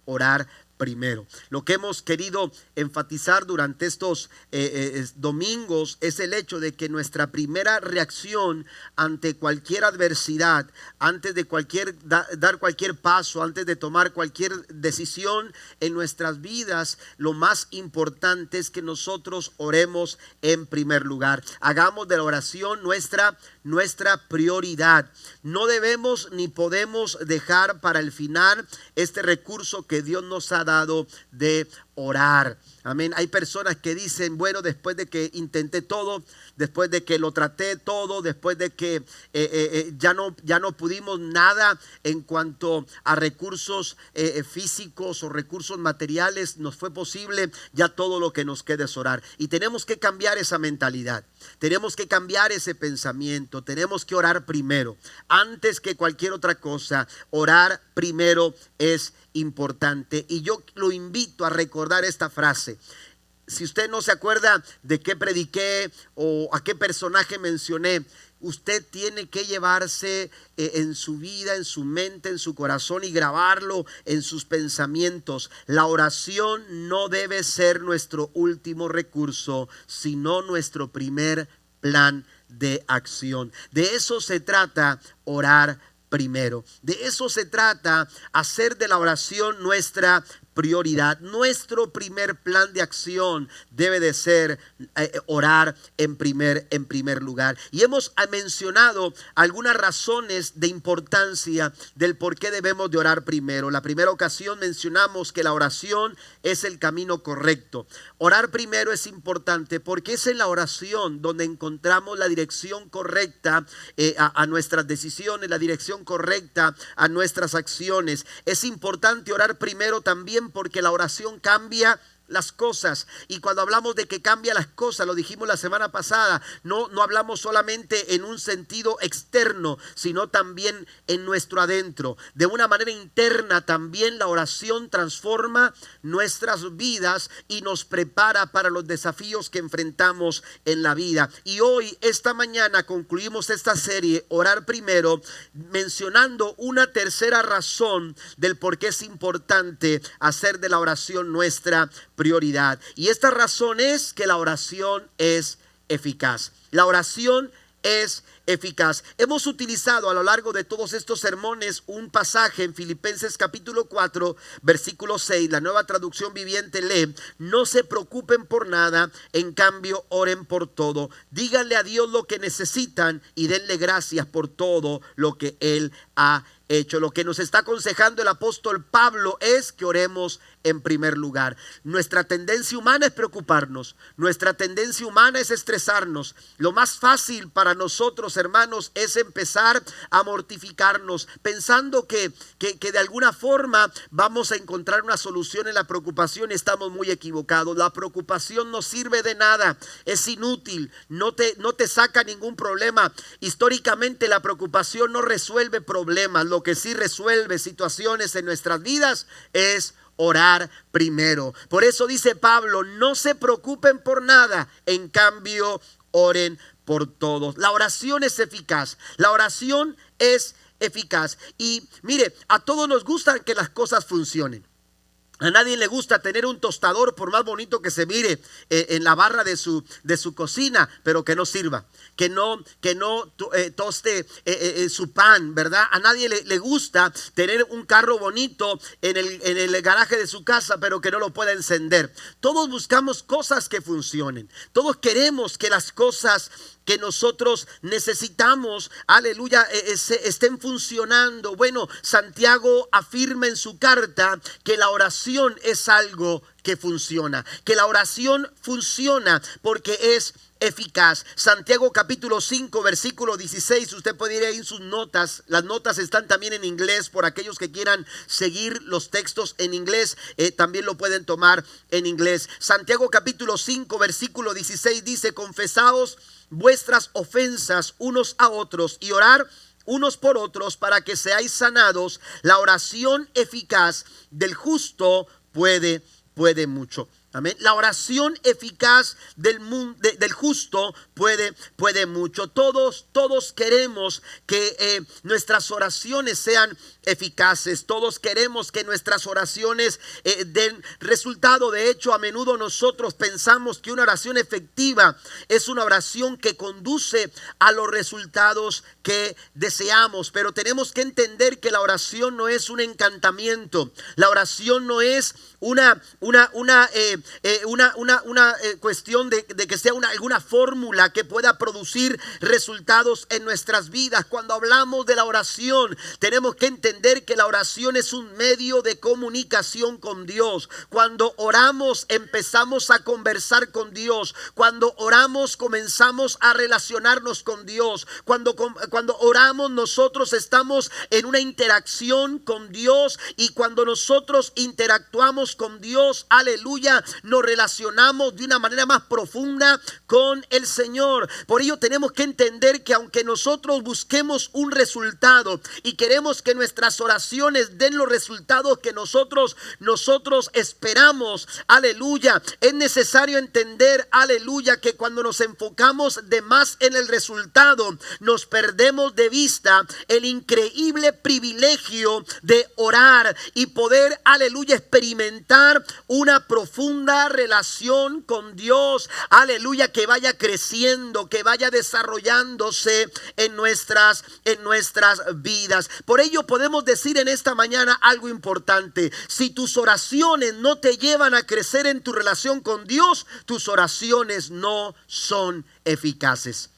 orar primero. Lo que hemos querido enfatizar durante estos domingos es el hecho de que nuestra primera reacción ante cualquier adversidad, antes de dar cualquier paso, antes de tomar cualquier decisión en nuestras vidas, lo más importante es que nosotros oremos en primer lugar. Hagamos de la oración nuestra prioridad. No debemos ni podemos dejar para el final este recurso que Dios nos ha dado de orar. Amén. Hay personas que dicen, bueno, después de que intenté todo, después de que lo traté todo, después de que ya no pudimos nada en cuanto a recursos físicos o recursos materiales, nos fue posible, ya todo lo que nos queda es orar. Y tenemos que cambiar esa mentalidad, tenemos que cambiar ese pensamiento, tenemos que orar primero. Antes que cualquier otra cosa, orar primero es importante. Y yo lo invito a recordar esta frase. Si usted no se acuerda de qué prediqué o a qué personaje mencioné, usted tiene que llevarse en su vida, en su mente, en su corazón y grabarlo en sus pensamientos. La oración no debe ser nuestro último recurso, sino nuestro primer plan de acción. De eso se trata orar primero. De eso se trata, hacer de la oración nuestra prioridad. Nuestro primer plan de acción debe de ser orar en primer lugar. Y hemos mencionado algunas razones de importancia del por qué debemos de orar primero. La primera ocasión mencionamos que la oración es el camino correcto. Orar primero es importante porque es en la oración donde encontramos la dirección correcta a nuestras decisiones, la dirección correcta a nuestras acciones. Es importante orar primero también porque la oración cambia las cosas. Y cuando hablamos de que cambia las cosas, lo dijimos la semana pasada, no hablamos solamente en un sentido externo, sino también en nuestro adentro. De una manera interna también la oración transforma nuestras vidas y nos prepara para los desafíos que enfrentamos en la vida. Y hoy, esta mañana, concluimos esta serie, Orar Primero, mencionando una tercera razón del por qué es importante hacer de la oración nuestra prioridad. Y esta razón es que la oración es eficaz. La oración es eficaz. Hemos utilizado a lo largo de todos estos sermones un pasaje en Filipenses capítulo 4 versículo 6. La Nueva Traducción Viviente lee: no se preocupen por nada, en cambio oren por todo. Díganle a Dios lo que necesitan y denle gracias por todo lo que Él ha hecho. Lo que nos está aconsejando el apóstol Pablo es que oremos en primer lugar. Nuestra tendencia humana es preocuparnos, nuestra tendencia humana es estresarnos. Lo más fácil para nosotros, hermanos, es empezar a mortificarnos pensando que de alguna forma vamos a encontrar una solución en la preocupación. Estamos muy equivocados. La preocupación no sirve de nada, es inútil, no te saca ningún problema. Históricamente la preocupación no resuelve problemas. Lo que sí resuelve situaciones en nuestras vidas es orar primero. Por eso dice Pablo: no se preocupen por nada, en cambio oren por todos. La oración es eficaz. La oración es eficaz. Y mire, a todos nos gusta que las cosas funcionen. A nadie le gusta tener un tostador, por más bonito que se mire, en la barra de su cocina, pero que no sirva, que no toste su pan, ¿verdad? A nadie le gusta tener un carro bonito en el garaje de su casa, pero que no lo pueda encender. Todos buscamos cosas que funcionen. Todos queremos que las cosas que nosotros necesitamos, aleluya, estén funcionando. Bueno, Santiago afirma en su carta que la oración es algo que funciona, que la oración funciona porque es eficaz. Santiago capítulo 5 versículo 16, usted puede ir ahí en sus notas. Las notas están también en inglés, por aquellos que quieran seguir los textos en inglés, también lo pueden tomar en inglés. Santiago capítulo 5 versículo 16 dice: confesaos vuestras ofensas unos a otros y orar unos por otros para que seáis sanados. La oración eficaz del justo puede mucho. Amén. La oración eficaz del justo puede mucho. Todos queremos que nuestras oraciones sean eficaces. Todos queremos que nuestras oraciones den resultado. De hecho, a menudo nosotros pensamos que una oración efectiva es una oración que conduce a los resultados que deseamos. Pero tenemos que entender que la oración no es un encantamiento. La oración no es una cuestión de que sea alguna fórmula que pueda producir resultados en nuestras vidas. Cuando hablamos de la oración, tenemos que entender que la oración es un medio de comunicación con Dios. Cuando oramos, empezamos a conversar con Dios. Cuando oramos, comenzamos a relacionarnos con Dios. Cuando oramos, nosotros estamos en una interacción con Dios, y cuando nosotros interactuamos con Dios, aleluya, nos relacionamos de una manera más profunda con el Señor. Por ello tenemos que entender que aunque nosotros busquemos un resultado y queremos que nuestras oraciones den los resultados que nosotros esperamos, aleluya, es necesario entender, aleluya, que cuando nos enfocamos de más en el resultado, nos perdemos de vista el increíble privilegio de orar y poder, aleluya, experimentar una profunda relación con Dios, aleluya, que vaya creciendo, que vaya desarrollándose en nuestras vidas. Por ello podemos decir en esta mañana algo importante: si tus oraciones no te llevan a crecer en tu relación con Dios, tus oraciones no son eficaces.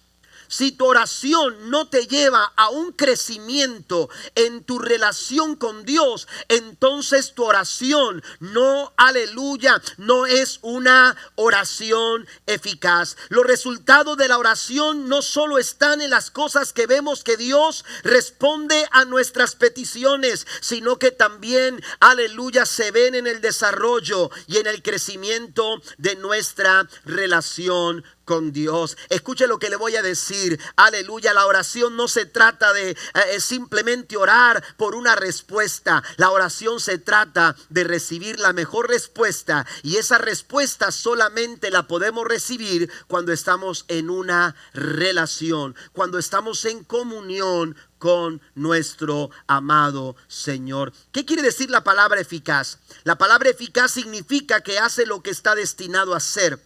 Si tu oración no te lleva a un crecimiento en tu relación con Dios, entonces tu oración no, aleluya, no es una oración eficaz. Los resultados de la oración no solo están en las cosas que vemos que Dios responde a nuestras peticiones, sino que también, aleluya, se ven en el desarrollo y en el crecimiento de nuestra relación con Dios. Escuche lo que le voy a decir, aleluya. La oración no se trata de simplemente orar por una respuesta. La oración se trata de recibir la mejor respuesta, y esa respuesta solamente la podemos recibir cuando estamos en una relación, cuando estamos en comunión con nuestro amado Señor. ¿Qué quiere decir la palabra eficaz? La palabra eficaz significa que hace lo que está destinado a hacer.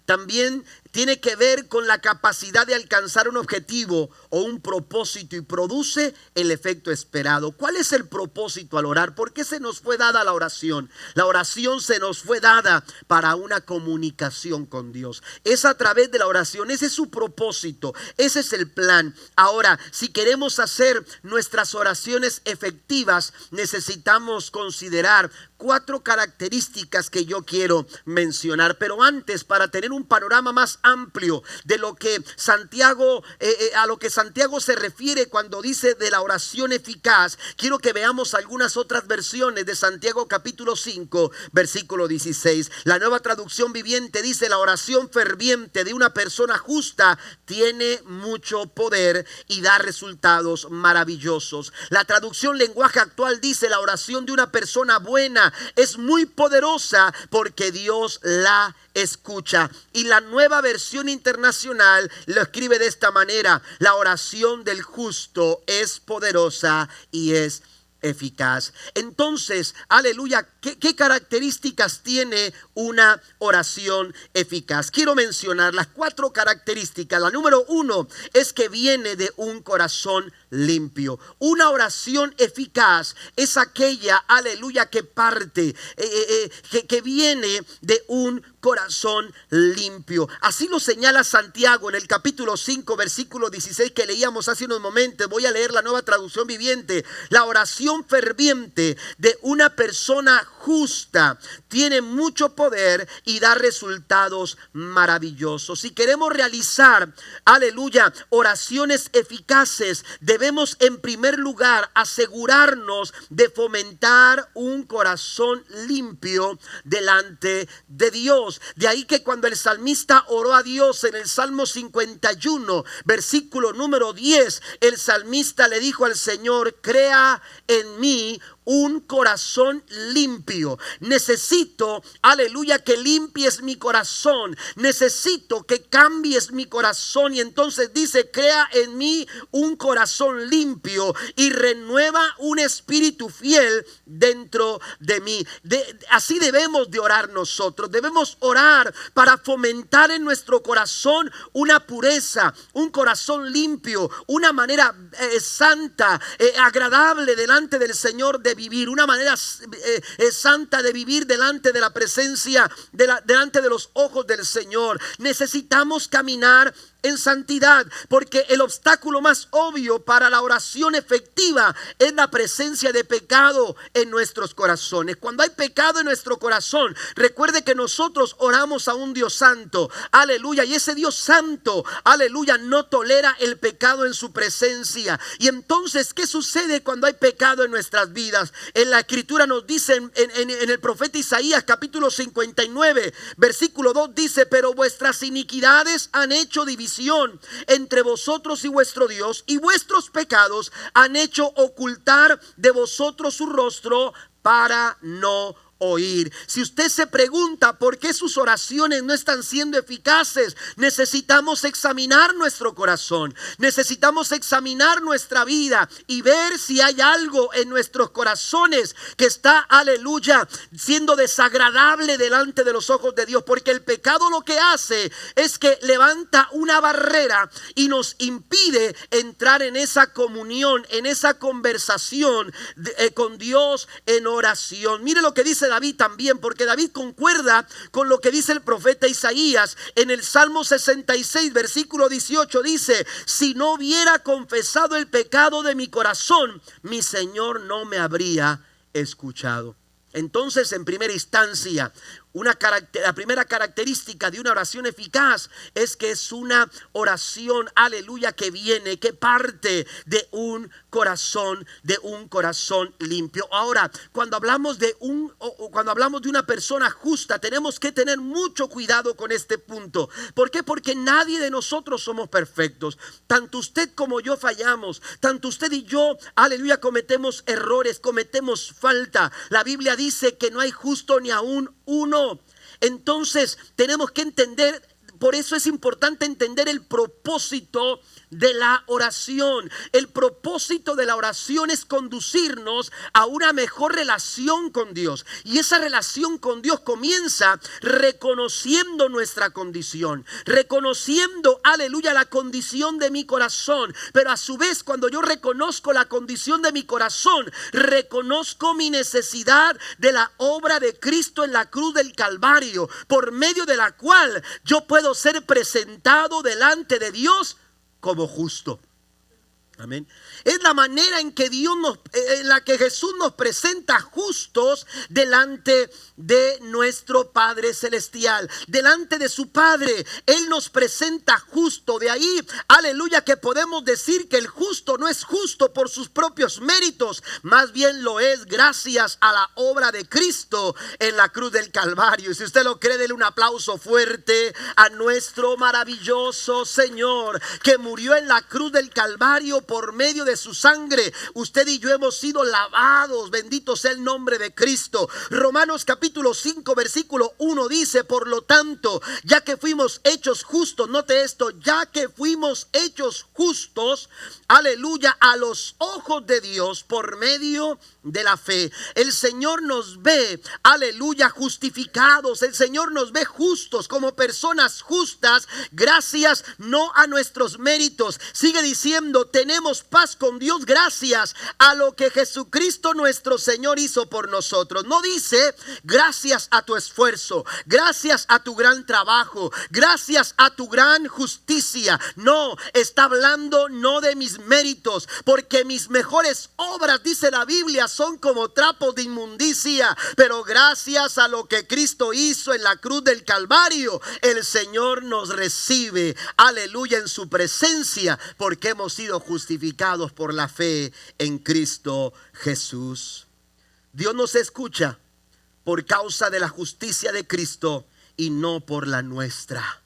También tiene que ver con la capacidad de alcanzar un objetivo o un propósito, y produce el efecto esperado. ¿Cuál es el propósito al orar? ¿Por qué se nos fue dada la oración? La oración se nos fue dada para una comunicación con Dios. Es a través de la oración, ese es su propósito, ese es el plan. Ahora, si queremos hacer nuestras oraciones efectivas, necesitamos considerar 4 características que yo quiero mencionar. Pero antes, para tener un panorama más amplio de lo que Santiago, a lo que Santiago se refiere cuando dice de la oración eficaz, quiero que veamos algunas otras versiones de Santiago capítulo 5, versículo 16. La Nueva Traducción Viviente dice: la oración ferviente de una persona justa tiene mucho poder y da resultados maravillosos. La traducción Lenguaje Actual dice: la oración de una persona buena es muy poderosa porque Dios la escucha. Y la Nueva Versión Internacional lo escribe de esta manera: la oración del justo es poderosa y es eficaz. Entonces, aleluya, ¿qué características tiene una oración eficaz? Quiero mencionar las 4 características. La número 1 es que viene de un corazón limpio. Una oración eficaz es aquella, aleluya, que parte, que viene de un corazón limpio. Así lo señala Santiago en el capítulo 5, versículo 16 que leíamos hace unos momentos. Voy a leer la Nueva Traducción Viviente. La oración ferviente de una persona justa tiene mucho poder y da resultados maravillosos. Si queremos realizar, aleluya, oraciones eficaces, debemos en primer lugar asegurarnos de fomentar un corazón limpio delante de Dios. De ahí que cuando el salmista oró a Dios en el Salmo 51, versículo número 10, el salmista le dijo al Señor: crea en mí un corazón limpio. Necesito, aleluya, que limpies mi corazón. Necesito que cambies mi corazón. Y entonces dice, crea en mí un corazón limpio y renueva un espíritu fiel dentro de mí. Así debemos de orar nosotros. Debemos orar para fomentar en nuestro corazón una pureza, un corazón limpio, una manera santa, agradable delante del Señor de vivir, una manera santa de vivir delante de la presencia, delante de los ojos del Señor. Necesitamos caminar en santidad, porque el obstáculo más obvio para la oración efectiva es la presencia de pecado en nuestros corazones. Cuando hay pecado en nuestro corazón, recuerde que nosotros oramos a un Dios santo, aleluya, y ese Dios santo, aleluya, no tolera el pecado en su presencia. Y entonces, ¿qué sucede cuando hay pecado en nuestras vidas? En la escritura nos dice en el profeta Isaías capítulo 59 versículo 2 dice: pero vuestras iniquidades han hecho división entre vosotros y vuestro Dios, y vuestros pecados han hecho ocultar de vosotros su rostro para no oír. Si usted se pregunta por qué sus oraciones no están siendo eficaces, necesitamos examinar nuestro corazón, necesitamos examinar nuestra vida y ver si hay algo en nuestros corazones que está, aleluya, siendo desagradable delante de los ojos de Dios, porque el pecado lo que hace es que levanta una barrera y nos impide entrar en esa comunión, en esa conversación con Dios en oración. Mire lo que dice David también, porque David concuerda con lo que dice el profeta Isaías en el Salmo 66 versículo 18. Dice: si no hubiera confesado el pecado de mi corazón, mi Señor no me habría escuchado. Entonces, en primera instancia, la primera característica de una oración eficaz es que es una oración, aleluya, que viene, que parte de un corazón limpio. Ahora, cuando hablamos de una persona justa, tenemos que tener mucho cuidado con este punto. ¿Por qué? Porque nadie de nosotros somos perfectos. Tanto usted como yo fallamos. Tanto usted y yo, aleluya, cometemos errores, cometemos falta. La Biblia dice que no hay justo ni aún uno. Entonces tenemos que entender, por eso es importante entender el propósito de la oración. El propósito de la oración es conducirnos a una mejor relación con Dios. Y esa relación con Dios comienza reconociendo nuestra condición, reconociendo, aleluya, la condición de mi corazón. Pero a su vez, cuando yo reconozco la condición de mi corazón, reconozco mi necesidad de la obra de Cristo en la cruz del Calvario, por medio de la cual yo puedo ser presentado delante de Dios como justo. Amén. Es la manera en que en la que Jesús nos presenta justos delante de nuestro Padre Celestial, delante de su Padre. Él nos presenta justo. De ahí, aleluya, que podemos decir que el justo no es justo por sus propios méritos, más bien lo es gracias a la obra de Cristo en la cruz del Calvario. Y si usted lo cree, dele un aplauso fuerte a nuestro maravilloso Señor, que murió en la cruz del Calvario. Por medio de su sangre, usted y yo hemos sido lavados. Bendito sea el nombre de Cristo. Romanos capítulo 5 versículo 1 dice: por lo tanto, ya que fuimos hechos justos, note esto, ya que fuimos hechos justos, aleluya, a los ojos de Dios por medio de la fe. El Señor nos ve, aleluya, justificados. El Señor nos ve justos, como personas justas, gracias no a nuestros méritos. Sigue diciendo: tenemos paz con Dios gracias a lo que Jesucristo nuestro Señor hizo por nosotros. No dice gracias a tu esfuerzo, gracias a tu gran trabajo, gracias a tu gran justicia. No, está hablando no de mis méritos, porque mis mejores obras, dice la Biblia, son como trapos de inmundicia. Pero gracias a lo que Cristo hizo en la cruz del Calvario, el Señor nos recibe, aleluya, en su presencia, porque hemos sido justificados por la fe en Cristo Jesús. Dios nos escucha por causa de la justicia de Cristo y no por la nuestra.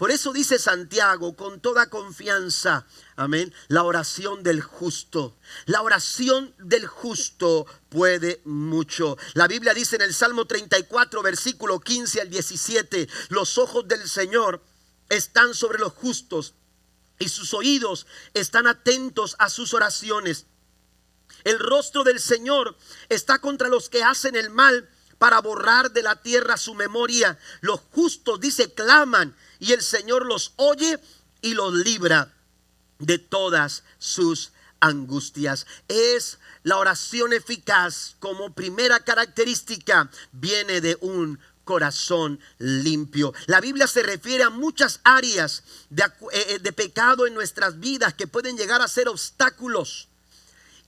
Por eso dice Santiago con toda confianza, amén, la oración del justo. La oración del justo puede mucho. La Biblia dice en el Salmo 34, versículo 15 al 17, los ojos del Señor están sobre los justos y sus oídos están atentos a sus oraciones. El rostro del Señor está contra los que hacen el mal, para borrar de la tierra su memoria. Los justos, dice, claman y el Señor los oye y los libra de todas sus angustias. Es la oración eficaz, como primera característica, viene de un corazón limpio. La Biblia se refiere a muchas áreas de pecado en nuestras vidas que pueden llegar a ser obstáculos,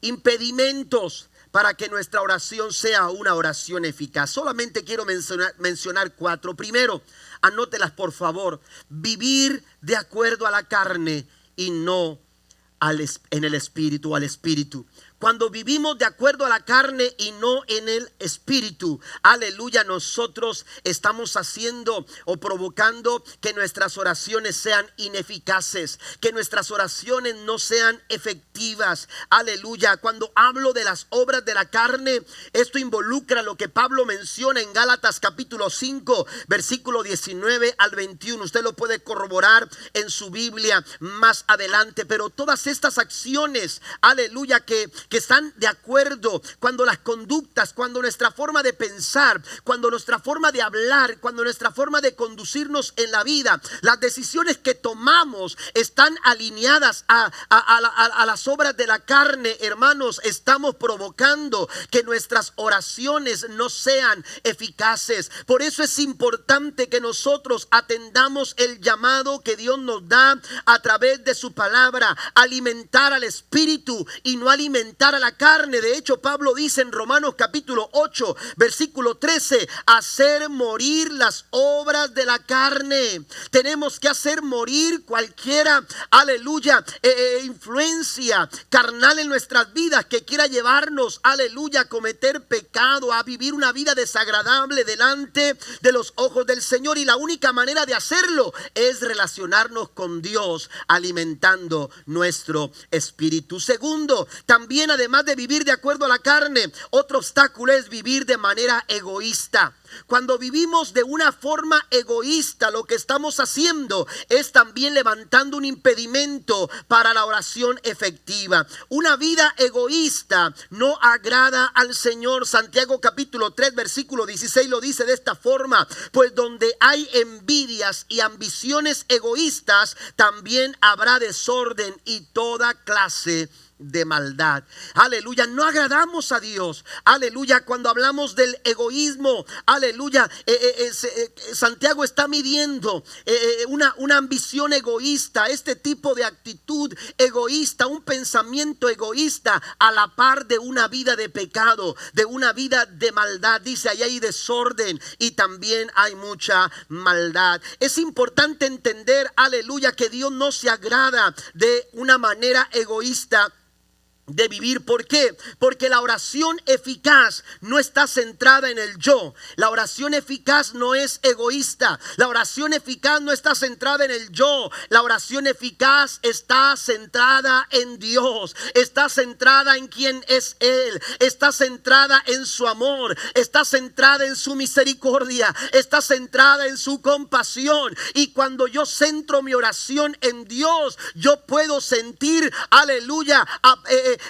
impedimentos para que nuestra oración sea una oración eficaz. Solamente quiero mencionar 4. Primero, anótelas por favor. Vivir de acuerdo a la carne y no en el espíritu, al espíritu. Cuando vivimos de acuerdo a la carne y no en el espíritu, aleluya, nosotros estamos haciendo o provocando que nuestras oraciones sean ineficaces, que nuestras oraciones no sean efectivas, aleluya. Cuando hablo de las obras de la carne, esto involucra lo que Pablo menciona en Gálatas capítulo 5, versículo 19 al 21. Usted lo puede corroborar en su Biblia más adelante, pero todas estas acciones, aleluya, que están de acuerdo, cuando las conductas, cuando nuestra forma de pensar, cuando nuestra forma de hablar, cuando nuestra forma de conducirnos en la vida, las decisiones que tomamos están alineadas a las obras de la carne, hermanos, estamos provocando que nuestras oraciones no sean eficaces. Por eso es importante que nosotros atendamos el llamado que Dios nos da a través de su palabra, alimentar al espíritu y no alimentar a la carne. De hecho, Pablo dice en Romanos capítulo 8, versículo 13, hacer morir las obras de la carne. Tenemos que hacer morir cualquiera, aleluya, influencia carnal en nuestras vidas que quiera llevarnos, aleluya, a cometer pecado, a vivir una vida desagradable delante de los ojos del Señor. Y la única manera de hacerlo es relacionarnos con Dios, alimentando nuestro espíritu. Segundo, también además de vivir de acuerdo a la carne, otro obstáculo es vivir de manera egoísta. Cuando vivimos de una forma egoísta, lo que estamos haciendo es también levantando un impedimento para la oración efectiva. Una vida egoísta no agrada al Señor. Santiago capítulo 3 versículo 16 lo dice de esta forma: pues donde hay envidias y ambiciones egoístas, también habrá desorden y toda clase de maldad. Aleluya, no agradamos a Dios. Aleluya, cuando hablamos del egoísmo, aleluya, Santiago está midiendo una ambición egoísta, este tipo de actitud egoísta, un pensamiento egoísta a la par de una vida de pecado, de una vida de maldad. Dice, ahí hay desorden y también hay mucha maldad. Es importante entender, aleluya, que Dios no se agrada de una manera egoísta de vivir. ¿Por qué? Porque la oración eficaz no está centrada en el yo. La oración eficaz no es egoísta. La oración eficaz no está centrada en el yo. La oración eficaz está centrada en Dios. Está centrada en quién es Él. Está centrada en su amor. Está centrada en su misericordia. Está centrada en su compasión. Y cuando yo centro mi oración en Dios, yo puedo sentir, aleluya,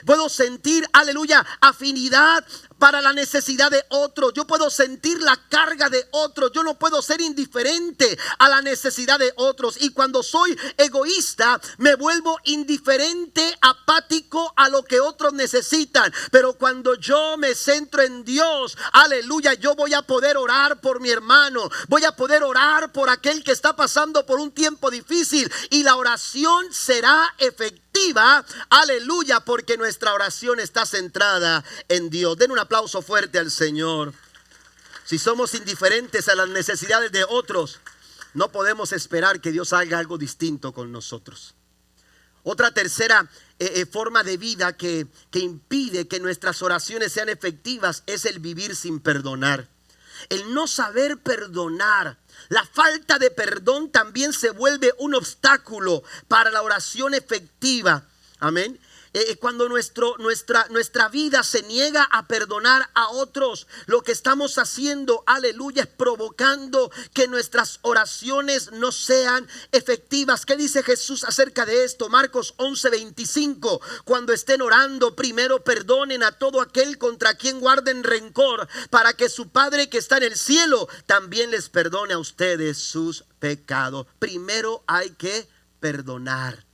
puedo sentir, aleluya, afinidad para la necesidad de otros. Yo puedo sentir la carga de otros. Yo no puedo ser indiferente a la necesidad de otros. Y cuando soy egoísta, me vuelvo indiferente, apático a lo que otros necesitan. Pero cuando yo me centro en Dios, aleluya, yo voy a poder orar por mi hermano. Voy a poder orar por aquel que está pasando por un tiempo difícil. Y la oración será efectiva, aleluya, porque nuestra oración está centrada en Dios. Den un aplauso fuerte al Señor. Si somos indiferentes a las necesidades de otros, no podemos esperar que Dios haga algo distinto con nosotros. Otra tercera forma de vida que impide que nuestras oraciones sean efectivas es el vivir sin perdonar. el no saber perdonar. La falta de perdón también se vuelve un obstáculo para la oración efectiva. Amén. Cuando nuestra vida se niega a perdonar a otros, lo que estamos haciendo, aleluya, es provocando que nuestras oraciones no sean efectivas. ¿Qué dice Jesús acerca de esto? Marcos 11:25. Cuando estén orando, primero perdonen a todo aquel contra quien guarden rencor, para que su Padre que está en el cielo también les perdone a ustedes sus pecados. Primero hay que perdonar.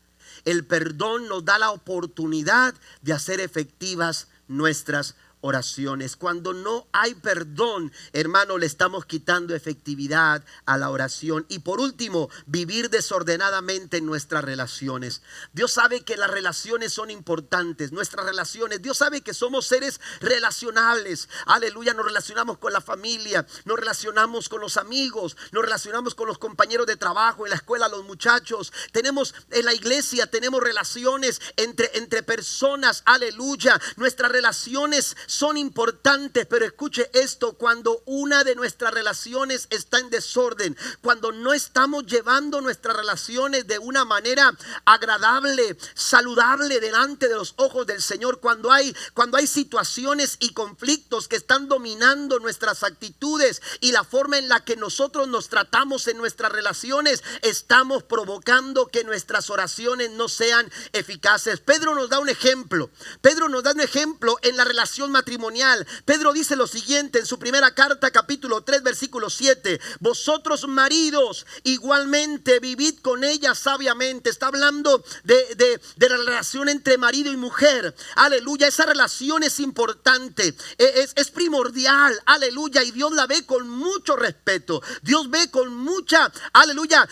El perdón nos da la oportunidad de hacer efectivas nuestras oraciones. Cuando no hay perdón, hermano, le estamos quitando efectividad a la oración. Y por último, vivir desordenadamente en nuestras relaciones. Dios sabe que las relaciones son importantes, nuestras relaciones. Dios sabe que somos seres relacionables. Aleluya, nos relacionamos con la familia, nos relacionamos con los amigos, nos relacionamos con los compañeros de trabajo, en la escuela, los muchachos. Tenemos en la iglesia, tenemos relaciones entre personas. Aleluya, nuestras relaciones son importantes, pero escuche esto: cuando una de nuestras relaciones está en desorden, cuando no estamos llevando nuestras relaciones de una manera agradable, saludable delante de los ojos del Señor, cuando hay situaciones y conflictos que están dominando nuestras actitudes y la forma en la que nosotros nos tratamos en nuestras relaciones, estamos provocando que nuestras oraciones no sean eficaces. Pedro nos da un ejemplo en la relación matrimonial. Pedro dice lo siguiente en su primera carta, capítulo 3, versículo 7: vosotros maridos igualmente vivid con ella sabiamente. Está hablando de la relación entre marido y mujer. Aleluya, esa relación es importante, es primordial. Aleluya, y Dios la ve con mucho respeto. Dios ve con mucha, aleluya,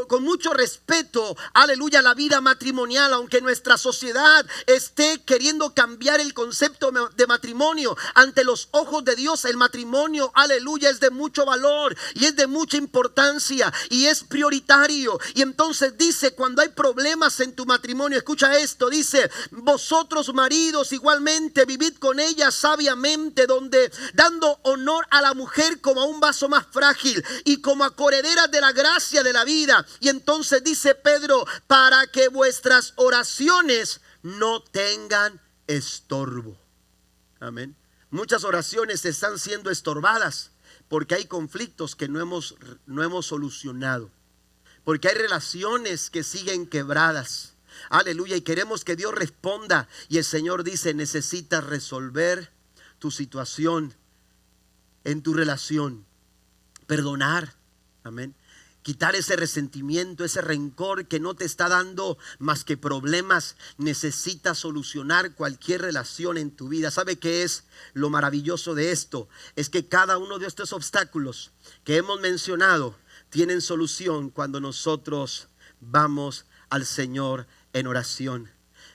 con mucho respeto, aleluya, la vida matrimonial. Aunque nuestra sociedad esté queriendo cambiar el concepto de matrimonio, ante los ojos de Dios el matrimonio, aleluya, es de mucho valor y es de mucha importancia y es prioritario. Y entonces dice, cuando hay problemas en tu matrimonio, escucha esto, dice: vosotros maridos igualmente vivid con ella sabiamente, donde dando honor a la mujer como a un vaso más frágil y como a coherederas de la gracia de la vida. Y entonces dice Pedro: para que vuestras oraciones no tengan estorbo. Amén. Muchas oraciones están siendo estorbadas porque hay conflictos que no hemos solucionado, porque hay relaciones que siguen quebradas. Aleluya, y queremos que Dios responda. Y el Señor dice: necesitas resolver tu situación en tu relación, perdonar. Amén. Quitar ese resentimiento, ese rencor que no te está dando más que problemas. Necesitas solucionar cualquier relación en tu vida. ¿Sabe qué es lo maravilloso de esto? Es que cada uno de estos obstáculos que hemos mencionado tienen solución cuando nosotros vamos al Señor en oración.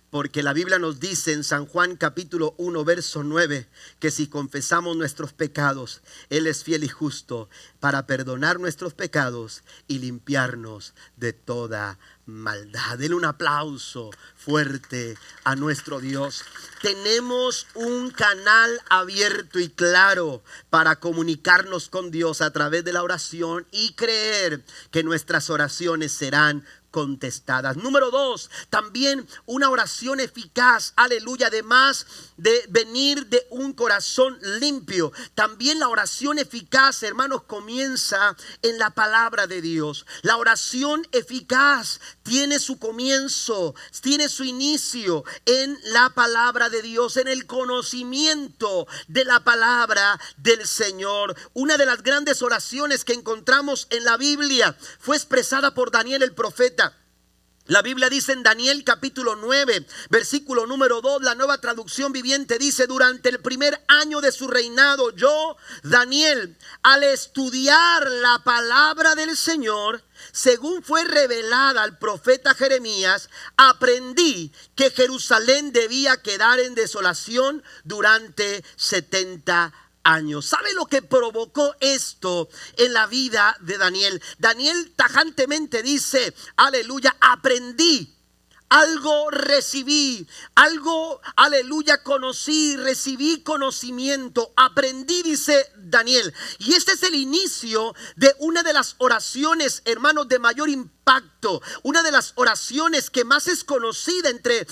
Porque la Biblia nos dice en San Juan capítulo 1 verso 9 que si confesamos nuestros pecados, Él es fiel y justo para perdonar nuestros pecados y limpiarnos de toda maldad. Denle un aplauso fuerte a nuestro Dios. Tenemos un canal abierto y claro para comunicarnos con Dios a través de la oración y creer que nuestras oraciones serán contestadas. Número 2, también una oración eficaz, aleluya, además de venir de un corazón limpio, también la oración eficaz, hermanos, comienza en la palabra de Dios. La oración eficaz tiene su comienzo, tiene su inicio en la palabra de Dios, en el conocimiento de la palabra del Señor. Una de las grandes oraciones que encontramos en la Biblia fue expresada por Daniel el profeta. La Biblia dice en Daniel capítulo 9, versículo número 2, la Nueva Traducción Viviente dice: durante el primer año de su reinado, yo, Daniel, al estudiar la palabra del Señor, según fue revelada al profeta Jeremías, aprendí que Jerusalén debía quedar en desolación durante 70 años. ¿Sabe lo que provocó esto en la vida de Daniel? Daniel tajantemente dice, aleluya, aprendí algo recibí, algo, aleluya, conocí, recibí conocimiento, aprendí, dice Daniel. Y este es el inicio de una de las oraciones, hermanos, de mayor impacto, una de las oraciones que más es conocida entre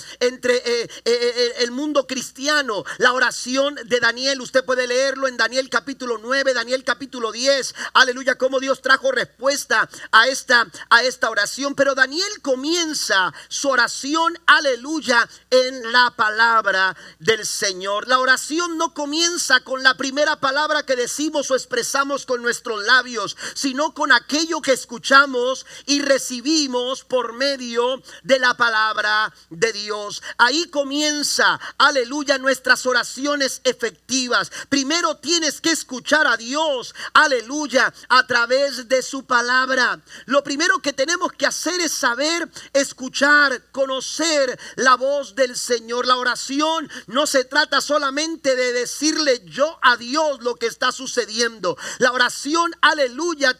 el mundo cristiano, la oración de Daniel. Usted puede leerlo en Daniel capítulo 9, Daniel capítulo 10, aleluya, cómo Dios trajo respuesta a esta oración. Pero Daniel comienza su oración, aleluya, en la palabra del Señor. La oración no comienza con la primera palabra que decimos o expresamos con nuestros labios, sino con aquello que escuchamos y recibimos por medio de la palabra de Dios. Ahí comienza, aleluya, nuestras oraciones efectivas. Primero tienes que escuchar a Dios, aleluya, a través de su palabra. Lo primero que tenemos que hacer es saber escuchar, conocer la voz del Señor. La oración no se trata solamente de decirle yo a Dios lo que está sucediendo. La oración, aleluya,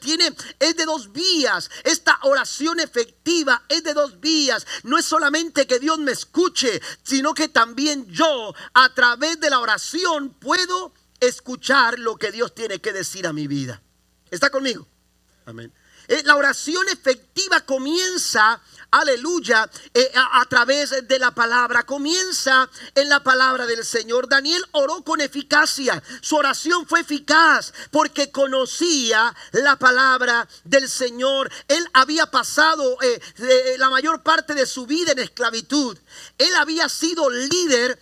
es de dos vías. Esta oración efectiva es de dos vías. No es solamente que Dios me escuche, sino que también yo, a través de la oración, puedo escuchar lo que Dios tiene que decir a mi vida. ¿Está conmigo? Amén. La oración efectiva comienza, aleluya, a través de la palabra. Comienza en la palabra del Señor. Daniel oró con eficacia. Su oración fue eficaz porque conocía la palabra del Señor. Él había pasado la mayor parte de su vida en esclavitud. Él había sido líder,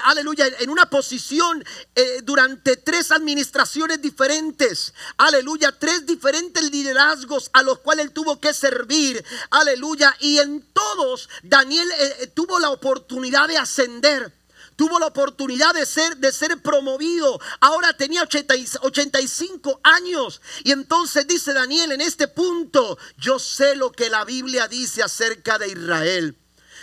aleluya, en una posición durante 3 administraciones diferentes, aleluya, 3 diferentes liderazgos a los cuales él tuvo que servir, aleluya, y en todos Daniel tuvo la oportunidad de ascender. Tuvo la oportunidad de ser promovido. Ahora tenía 85 años. Y entonces dice Daniel en este punto: yo sé lo que la Biblia dice acerca de Israel.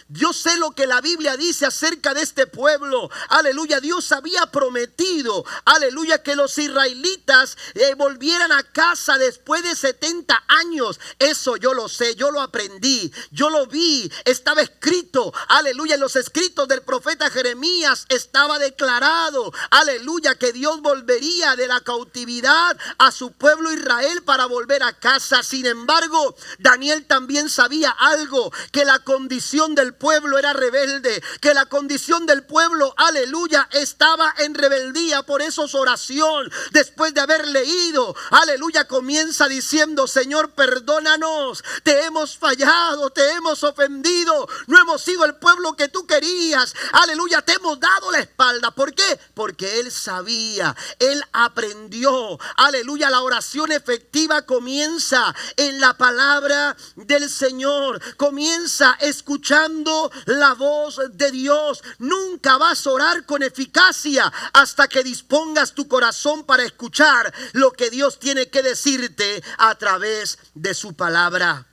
Yo sé lo que la Biblia dice acerca de este pueblo. Aleluya, Dios había prometido, aleluya, que los israelitas volvieran a casa después de 70 años. Eso yo lo sé, yo lo aprendí, yo lo vi, estaba escrito, aleluya, en los escritos del profeta Jeremías estaba declarado, aleluya, que Dios volvería de la cautividad a su pueblo Israel para volver a casa. Sin embargo, Daniel también sabía algo, que la condición del pueblo era rebelde, que la condición del pueblo, aleluya, estaba en rebeldía. Por eso su oración, después de haber leído, aleluya, comienza diciendo: Señor, perdónanos, te hemos fallado, te hemos ofendido, no hemos sido el pueblo que tú querías, aleluya, te hemos dado la espalda. ¿Por qué? Porque él sabía, él aprendió, aleluya. La oración efectiva comienza en la palabra del Señor, comienza escuchando la voz de Dios. Nunca vas a orar con eficacia hasta que dispongas tu corazón para escuchar lo que Dios tiene que decirte a través de su palabra.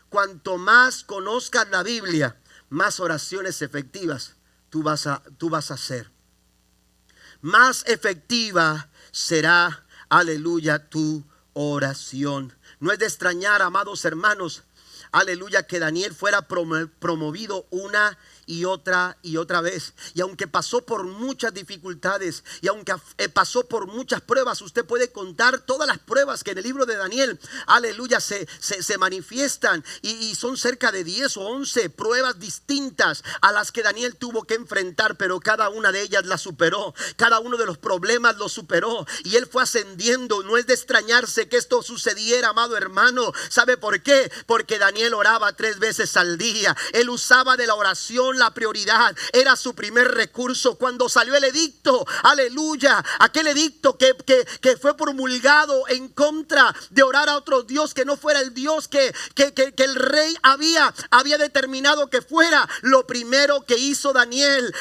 Cuanto más conozcas la Biblia, más oraciones efectivas tú vas a hacer. Más efectiva será, aleluya, tu oración. No es de extrañar, amados hermanos, aleluya, que Daniel fuera promovido una y otra vez. Y aunque pasó por muchas dificultades, y aunque pasó por muchas pruebas, usted puede contar todas las pruebas que en el libro de Daniel, aleluya, se manifiestan. Y son cerca de 10 o 11 pruebas distintas a las que Daniel tuvo que enfrentar. Pero cada una de ellas la superó. Cada uno de los problemas lo superó. Y él fue ascendiendo. No es de extrañarse que esto sucediera, amado hermano. ¿Sabe por qué? Porque Daniel oraba 3 veces al día. Él usaba de la oración la prioridad, era su primer recurso. Cuando salió el edicto, aleluya, aquel edicto que fue promulgado en contra de orar a otro Dios que no fuera el Dios que el rey había determinado que fuera, lo primero que hizo Daniel,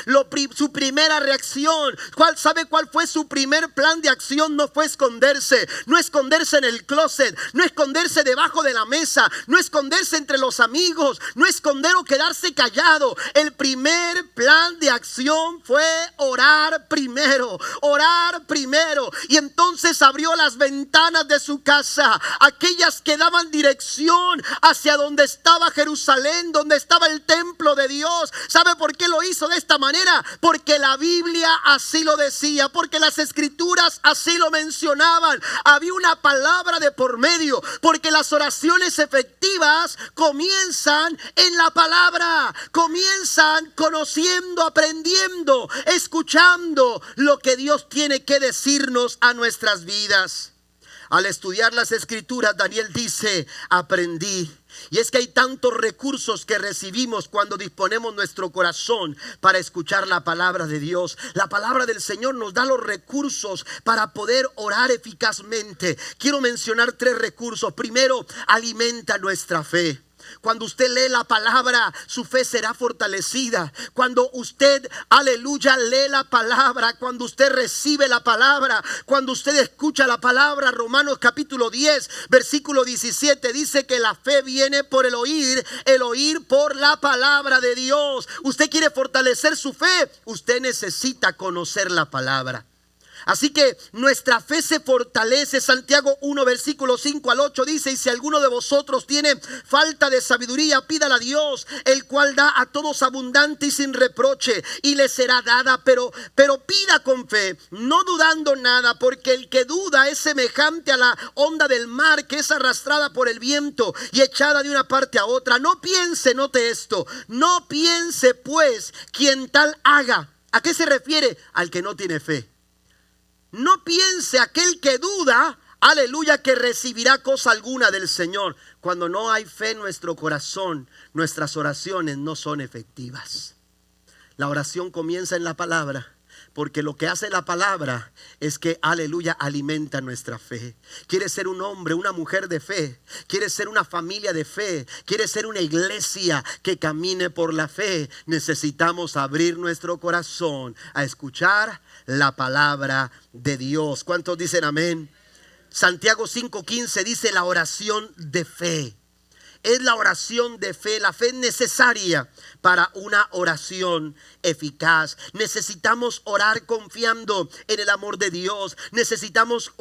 su primera reacción, ¿sabe cuál fue su primer plan de acción? No fue esconderse, no esconderse en el closet, no esconderse debajo de la mesa, no esconderse entre los amigos, no esconder o quedarse callado. El el primer plan de acción fue orar primero, orar primero. Y entonces abrió las ventanas de su casa, aquellas que daban dirección hacia donde estaba Jerusalén, donde estaba el templo de Dios. ¿Sabe por qué lo hizo de esta manera? Porque la Biblia así lo decía, porque las escrituras así lo mencionaban. Había una palabra de por medio, porque las oraciones efectivas comienzan en la palabra, comienzan conociendo, aprendiendo, escuchando lo que Dios tiene que decirnos a nuestras vidas. Al estudiar las escrituras, Daniel dice: aprendí. Y es que hay tantos recursos que recibimos cuando disponemos nuestro corazón para escuchar la palabra de Dios. La palabra del Señor nos da los recursos para poder orar eficazmente. Quiero mencionar 3 recursos. Primero, alimenta nuestra fe. Cuando usted lee la palabra, su fe será fortalecida. Cuando usted, aleluya, lee la palabra, cuando usted recibe la palabra, cuando usted escucha la palabra. Romanos capítulo 10, versículo 17 dice que la fe viene por el oír por la palabra de Dios. Usted quiere fortalecer su fe, usted necesita conocer la palabra. Así que nuestra fe se fortalece. Santiago 1 versículo 5 al 8 dice: y si alguno de vosotros tiene falta de sabiduría, pídala a Dios, el cual da a todos abundante y sin reproche, y le será dada. Pero pida con fe, no dudando nada, porque el que duda es semejante a la onda del mar, que es arrastrada por el viento y echada de una parte a otra. No piense, note esto, no piense pues quien tal haga. ¿A qué se refiere? Al que no tiene fe. No piense aquel que duda, aleluya, que recibirá cosa alguna del Señor. Cuando no hay fe en nuestro corazón, nuestras oraciones no son efectivas. La oración comienza en la palabra, porque lo que hace la palabra es que, aleluya, alimenta nuestra fe. ¿Quieres ser un hombre, una mujer de fe? ¿Quieres ser una familia de fe? ¿Quieres ser una iglesia que camine por la fe? Necesitamos abrir nuestro corazón a escuchar la palabra de Dios. ¿Cuántos dicen amén? Santiago 5:15 dice: la oración de fe. Es la oración de fe. La fe es necesaria para una oración eficaz. Necesitamos orar confiando en el amor de Dios. Necesitamos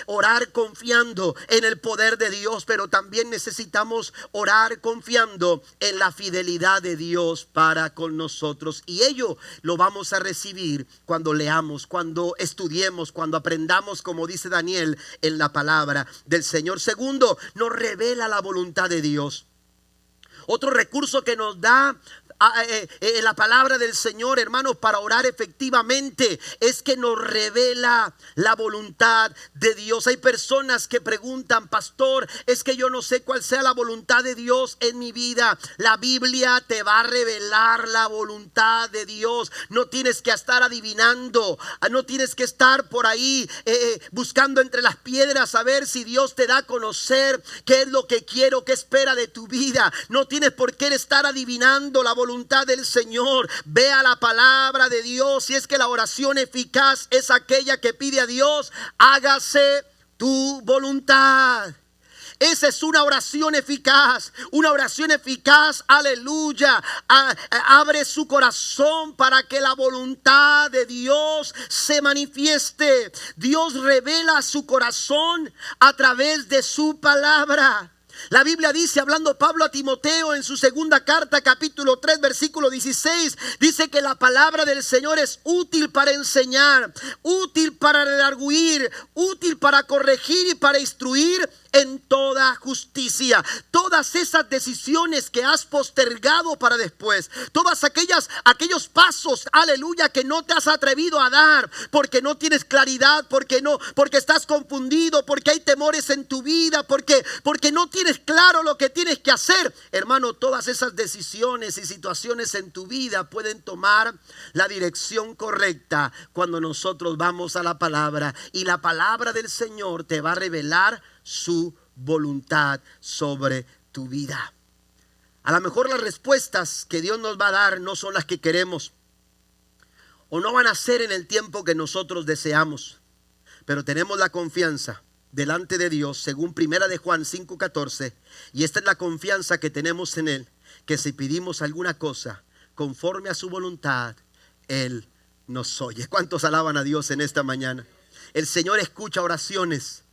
orar confiando en el poder de Dios. Pero también necesitamos orar confiando en la fidelidad de Dios para con nosotros. Y ello lo vamos a recibir cuando leamos, cuando estudiemos, cuando aprendamos, como dice Daniel, en la palabra del Señor. Segundo, nos revela la voluntad de Dios. Otro recurso que nos da la palabra del Señor, hermanos, para orar efectivamente, es que nos revela la voluntad de Dios. Hay personas que preguntan: pastor, es que yo no sé cuál sea la voluntad de Dios en mi vida. La Biblia te va a revelar la voluntad de Dios. No tienes que estar adivinando, no tienes que estar por ahí buscando entre las piedras a ver si Dios te da a conocer qué es lo que quiero, qué espera de tu vida. No tienes por qué estar adivinando la voluntad del Señor. Vea la palabra de Dios. Si es que la oración eficaz es aquella que pide a Dios: hágase tu voluntad. Esa es una oración eficaz. Una oración eficaz, aleluya, abre su corazón para que la voluntad de Dios se manifieste. Dios revela su corazón a través de su palabra. La Biblia dice, hablando Pablo a Timoteo en su segunda carta, capítulo 3, versículo 16, dice que la palabra del Señor es útil para enseñar, útil para redarguir, útil para corregir y para instruir en toda justicia. Todas esas decisiones que has postergado para después, todas aquellos pasos, aleluya, que no te has atrevido a dar porque no tienes claridad, porque estás confundido, porque hay temores en tu vida, porque no tienes claro lo que tienes que hacer. Hermano, todas esas decisiones y situaciones en tu vida pueden tomar la dirección correcta cuando nosotros vamos a la palabra, y la palabra del Señor te va a revelar su voluntad sobre tu vida. A lo mejor las respuestas que Dios nos va a dar no son las que queremos, o no van a ser en el tiempo que nosotros deseamos, pero tenemos la confianza delante de Dios, según primera de Juan 5:14, y esta es la confianza que tenemos en Él, que si pedimos alguna cosa conforme a su voluntad, Él nos oye. ¿Cuántos alaban a Dios en esta mañana? El Señor escucha oraciones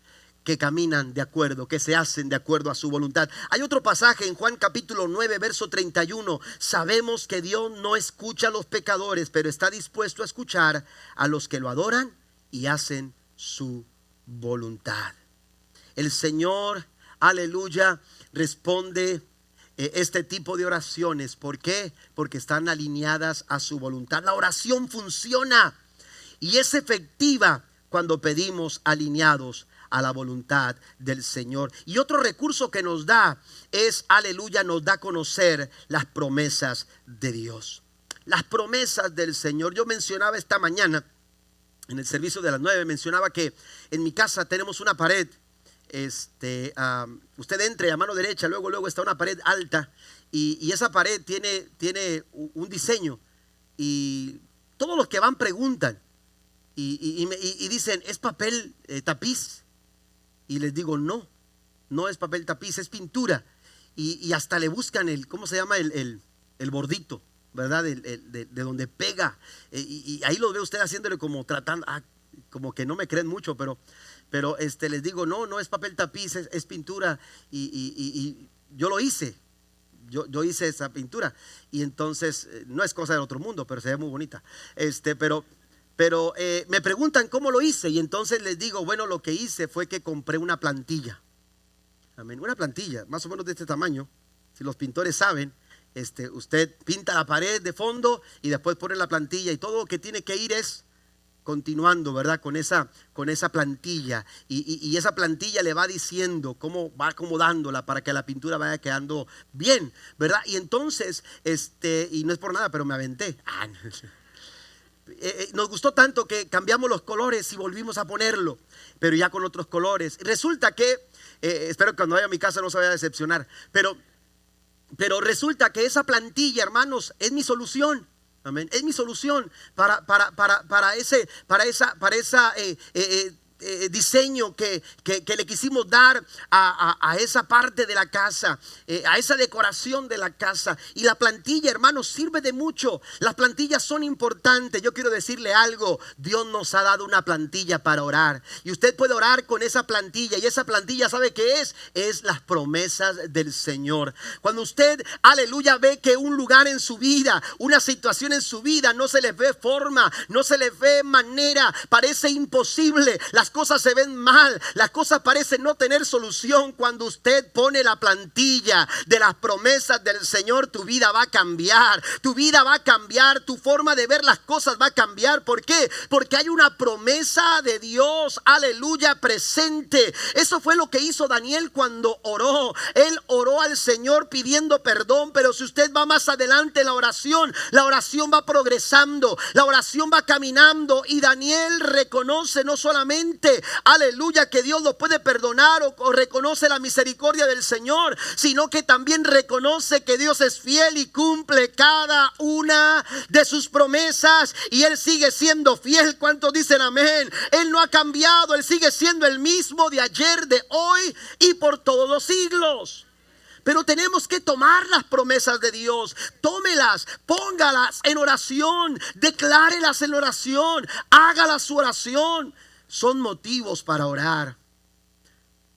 que caminan de acuerdo, que se hacen de acuerdo a su voluntad. Hay otro pasaje en Juan capítulo 9, verso 31. Sabemos que Dios no escucha a los pecadores, pero está dispuesto a escuchar a los que lo adoran y hacen su voluntad. El Señor, aleluya, responde este tipo de oraciones. ¿Por qué? Porque están alineadas a su voluntad. La oración funciona y es efectiva cuando pedimos alineados a la voluntad del Señor. Y otro recurso que nos da es, aleluya, nos da a conocer las promesas de Dios. Las promesas del Señor. Yo mencionaba esta mañana, en el servicio de las 9, mencionaba que en mi casa tenemos una pared. Usted entre a mano derecha, luego está una pared alta. Y esa pared tiene un diseño. Y todos los que van preguntan. Y dicen, ¿es papel tapiz? Y les digo, no es papel tapiz, es pintura. Y hasta le buscan ¿cómo se llama? El bordito, ¿verdad? De donde pega. Y ahí lo ve usted haciéndole como tratando, como que no me creen mucho, pero les digo, no es papel tapiz, es pintura. Y yo lo hice. Yo hice esa pintura. Y entonces, no es cosa del otro mundo, pero se ve muy bonita. Pero me preguntan cómo lo hice y entonces les digo, bueno, lo que hice fue que compré una plantilla. Amén. Una plantilla, más o menos de este tamaño. Si los pintores saben, usted pinta la pared de fondo y después pone la plantilla y todo lo que tiene que ir es continuando, ¿verdad? Con esa plantilla y esa plantilla le va diciendo cómo va acomodándola para que la pintura vaya quedando bien, ¿verdad? Y entonces, y no es por nada, pero me aventé. Nos gustó tanto que cambiamos los colores y volvimos a ponerlo, pero ya con otros colores. Resulta que, espero que cuando vaya a mi casa no se vaya a decepcionar, pero resulta que esa plantilla, hermanos, es mi solución. Amén. Es mi solución para ese diseño que le quisimos dar a esa parte de la casa, a esa decoración de la casa. Y la plantilla, hermanos, sirve de mucho. Las plantillas son importantes. Yo quiero decirle algo, Dios nos ha dado una plantilla para orar y usted puede orar con esa plantilla. Y esa plantilla, ¿sabe qué es? Es las promesas del Señor. Cuando usted, aleluya, ve que un lugar en su vida, una situación en su vida no se le ve forma, no se le ve manera, parece imposible, las cosas se ven mal, las cosas parecen no tener solución. Cuando usted pone la plantilla de las promesas del Señor, tu vida va a cambiar, tu vida va a cambiar, tu forma de ver las cosas va a cambiar. ¿Por qué? Porque hay una promesa de Dios, aleluya, presente. Eso fue lo que hizo Daniel cuando oró. Él oró al Señor pidiendo perdón, pero si usted va más adelante en la oración va progresando, la oración va caminando y Daniel reconoce no solamente, aleluya, que Dios lo puede perdonar o reconoce la misericordia del Señor, sino que también reconoce que Dios es fiel y cumple cada una de sus promesas y Él sigue siendo fiel. ¿Cuántos dicen amén? Él no ha cambiado, Él sigue siendo el mismo de ayer, de hoy y por todos los siglos. Pero tenemos que tomar las promesas de Dios. Tómelas, póngalas en oración, declárelas en oración, hágala su oración. Son motivos para orar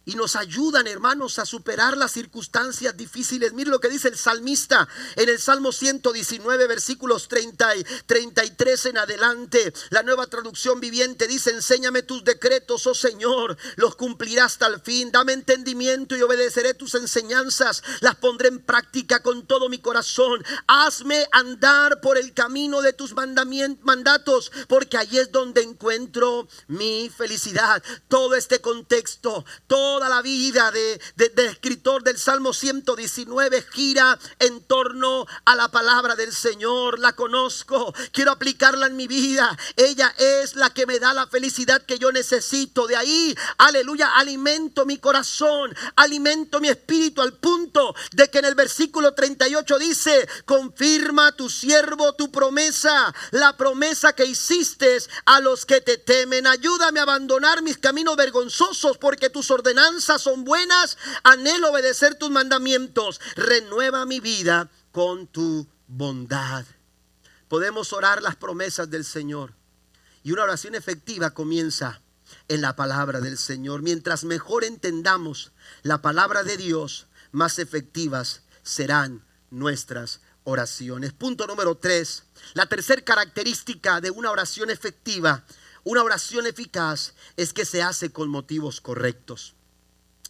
y nos ayudan, hermanos, a superar las circunstancias difíciles. Mire lo que dice el salmista en el Salmo 119, versículos 30 y 33 en adelante. La Nueva Traducción Viviente dice: enséñame tus decretos, oh Señor, los cumpliré hasta el fin. Dame entendimiento y obedeceré tus enseñanzas, las pondré en práctica con todo mi corazón. Hazme andar por el camino de tus mandatos, porque allí es donde encuentro mi felicidad. Todo este contexto, toda la vida de escritor del Salmo 119 gira en torno a la palabra del Señor. La conozco, quiero aplicarla en mi vida. Ella es la que me da la felicidad que yo necesito. De ahí, aleluya, alimento mi corazón, alimento mi espíritu, al punto de que en el versículo 38 dice: confirma tu siervo tu promesa, la promesa que hiciste a los que te temen. Ayúdame a abandonar mis caminos vergonzosos, porque tus ordenanzas son buenas. Anhelo obedecer tus mandamientos. Renueva mi vida con tu bondad. podemos orar las promesas del Señor. Y una oración efectiva comienza en la palabra del Señor. Mientras mejor entendamos la palabra de Dios, más efectivas serán nuestras oraciones. Punto número 3. La tercera característica de una oración efectiva, una oración eficaz, es que se hace con motivos correctos.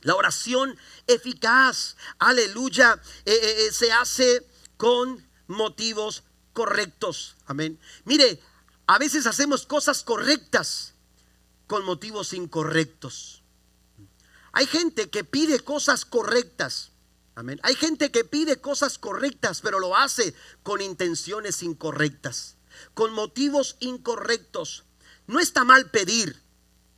La oración eficaz, aleluya, se hace con motivos correctos. Amén. Mire, a veces hacemos cosas correctas con motivos incorrectos. Hay gente que pide cosas correctas. Amén. Hay gente que pide cosas correctas, pero lo hace con intenciones incorrectas, con motivos incorrectos. No está mal pedir,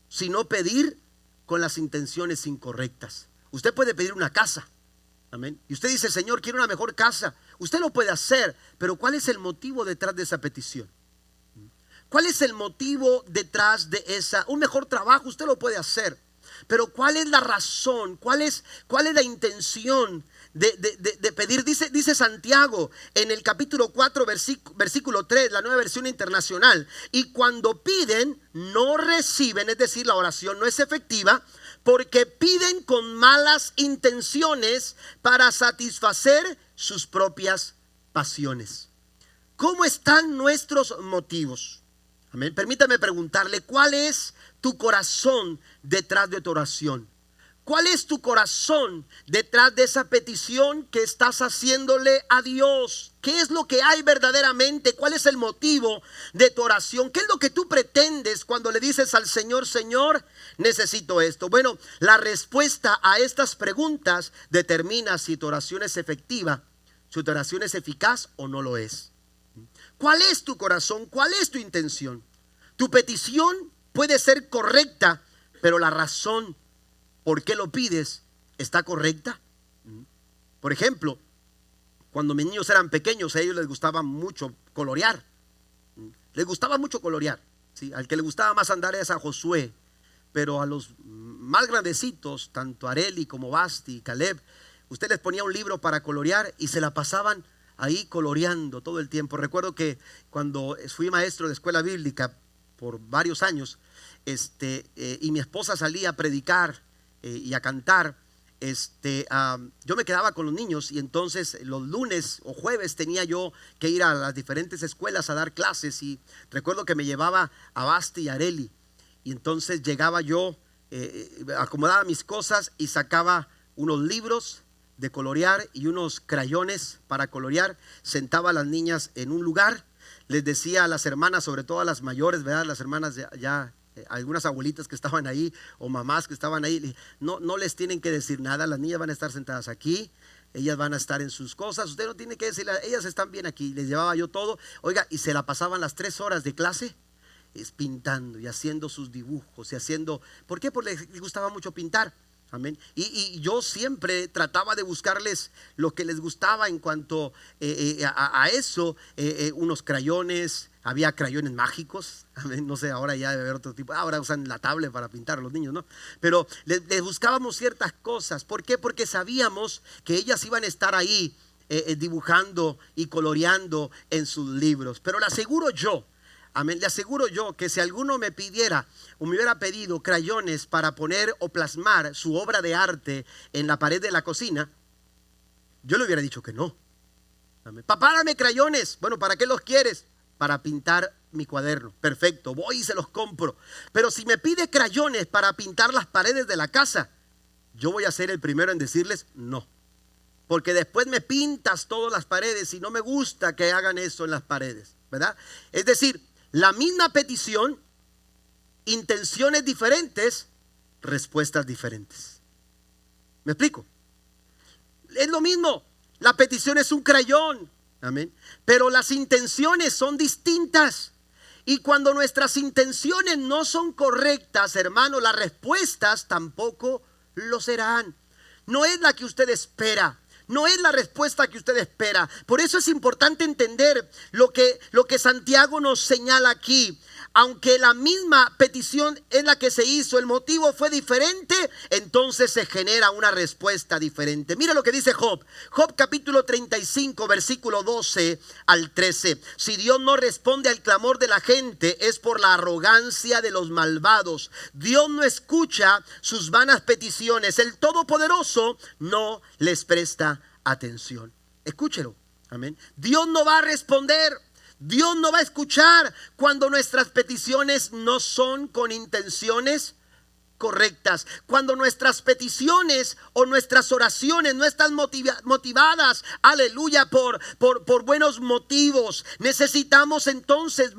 sino pedir con las intenciones incorrectas. Usted puede pedir una casa. Amén. Y usted dice, Señor, quiero una mejor casa. Usted lo puede hacer, pero ¿cuál es el motivo detrás de esa petición? ¿Cuál es el motivo detrás de un mejor trabajo? Usted lo puede hacer, pero ¿cuál es la razón? ¿Cuál es la intención de pedir? Dice Santiago en el capítulo 4, versículo 3, la Nueva Versión Internacional. Y cuando piden, no reciben, es decir, la oración no es efectiva, porque piden con malas intenciones para satisfacer sus propias pasiones. ¿Cómo están nuestros motivos? Amén. Permítame preguntarle, ¿cuál es tu corazón detrás de tu oración? ¿Cuál es tu corazón detrás de esa petición que estás haciéndole a Dios? ¿Qué es lo que hay verdaderamente? ¿Cuál es el motivo de tu oración? ¿Qué es lo que tú pretendes cuando le dices al Señor, Señor, necesito esto? Bueno, la respuesta a estas preguntas determina si tu oración es efectiva, si tu oración es eficaz o no lo es. ¿Cuál es tu corazón? ¿Cuál es tu intención? Tu petición puede ser correcta, pero la razón por qué lo pides está correcta. Por ejemplo, cuando mis niños eran pequeños, a ellos les gustaba mucho colorear. Les gustaba mucho colorear, ¿sí? Al que le gustaba más andar es a Josué, pero a los más grandecitos, tanto Areli como Basti y Caleb, usted les ponía un libro para colorear y se la pasaban ahí coloreando todo el tiempo. Recuerdo que cuando fui maestro de escuela bíblica por varios años, y mi esposa salía a predicar y a cantar, yo me quedaba con los niños, y entonces los lunes o jueves tenía yo que ir a las diferentes escuelas a dar clases, y recuerdo que me llevaba a Basti y a Areli, y entonces llegaba yo, acomodaba mis cosas y sacaba unos libros de colorear y unos crayones para colorear, sentaba a las niñas en un lugar, les decía a las hermanas, sobre todo a las mayores, ¿verdad? Las hermanas ya algunas abuelitas que estaban ahí o mamás que estaban ahí, no les tienen que decir nada, las niñas van a estar sentadas aquí, ellas van a estar en sus cosas, usted no tiene que decirle, ellas están bien aquí. Les llevaba yo todo, oiga, y se la pasaban las 3 horas de clase pintando y haciendo sus dibujos y haciendo, ¿por qué? Porque les gustaba mucho pintar. Amén. Y yo siempre trataba de buscarles lo que les gustaba en cuanto a eso, unos crayones, había crayones mágicos, amén. No sé, ahora ya debe haber otro tipo, ahora usan la tablet para pintar a los niños, ¿no? Pero les buscábamos ciertas cosas. ¿Por qué? Porque sabíamos que ellas iban a estar ahí dibujando y coloreando en sus libros. Pero le aseguro yo, amén, le aseguro yo que si alguno me pidiera o me hubiera pedido crayones para poner o plasmar su obra de arte en la pared de la cocina, yo le hubiera dicho que no. Amén. Papá, dame crayones. Bueno, ¿para qué los quieres? Para pintar mi cuaderno. Perfecto, voy y se los compro. Pero si me pide crayones para pintar las paredes de la casa, yo voy a ser el primero en decirles no. Porque después me pintas todas las paredes y no me gusta que hagan eso en las paredes, ¿verdad? Es decir, la misma petición, intenciones diferentes, respuestas diferentes. ¿Me explico? Es lo mismo, la petición es un crayón, amén, pero las intenciones son distintas. Y cuando nuestras intenciones no son correctas, hermano, las respuestas tampoco lo serán. No es la que usted espera. No es la respuesta que usted espera. Por eso es importante entender lo que Santiago nos señala aquí. aunque la misma petición es la que se hizo, el motivo fue diferente, entonces se genera una respuesta diferente. Mira lo que dice Job. Job capítulo 35, versículo 12 al 13. Si Dios no responde al clamor de la gente, es por la arrogancia de los malvados. Dios no escucha sus vanas peticiones. El Todopoderoso no les presta atención. Escúchelo. Amén. Dios no va a responder. Dios no va a escuchar cuando nuestras peticiones no son con intenciones correctas, cuando nuestras peticiones o nuestras oraciones no están motivadas, aleluya, por buenos motivos. Necesitamos entonces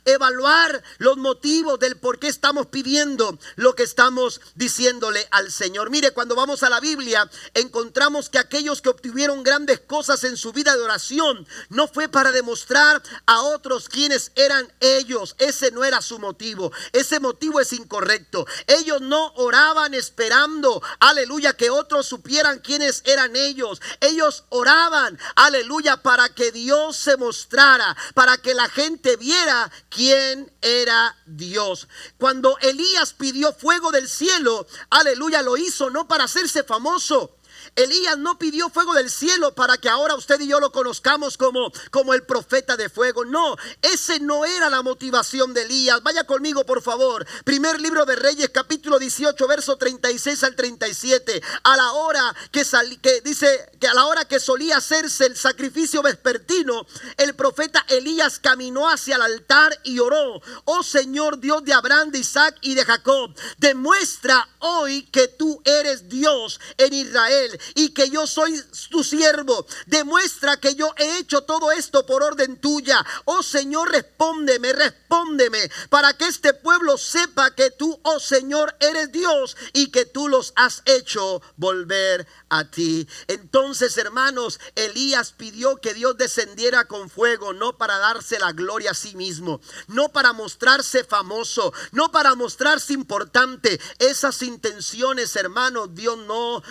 evaluar los motivos del por qué estamos pidiendo lo que estamos diciéndole al Señor. Mire, cuando vamos a la Biblia encontramos que aquellos que obtuvieron grandes cosas en su vida de oración no fue para demostrar a otros quiénes eran ellos. Ese no era su motivo. Ese motivo es incorrecto. Ellos no oraban esperando, aleluya, que otros supieran quiénes eran ellos. Ellos oraban, aleluya, para que Dios se mostrara, para que la gente viera quién era Dios. Cuando Elías pidió fuego del cielo, aleluya, lo hizo no para hacerse famoso. Elías no pidió fuego del cielo para que ahora usted y yo lo conozcamos como el profeta de fuego. No, ese no era la motivación de Elías. Vaya conmigo, por favor. Primer libro de Reyes, capítulo 18, verso 36 al 37. A la hora que dice que a la hora que solía hacerse el sacrificio vespertino, el profeta Elías caminó hacia el altar y oró: oh Señor, Dios de Abraham, de Isaac y de Jacob, demuestra hoy que tú eres Dios en Israel y que yo soy tu siervo. Demuestra que yo he hecho todo esto por orden tuya. Oh Señor, respóndeme para que este pueblo sepa que tú, oh Señor, eres Dios y que tú los has hecho volver a ti. Entonces, hermanos, Elías pidió que Dios descendiera con fuego, no para darse la gloria a sí mismo, no para mostrarse famoso, no para mostrarse importante. Esas intenciones, hermanos, Dios no,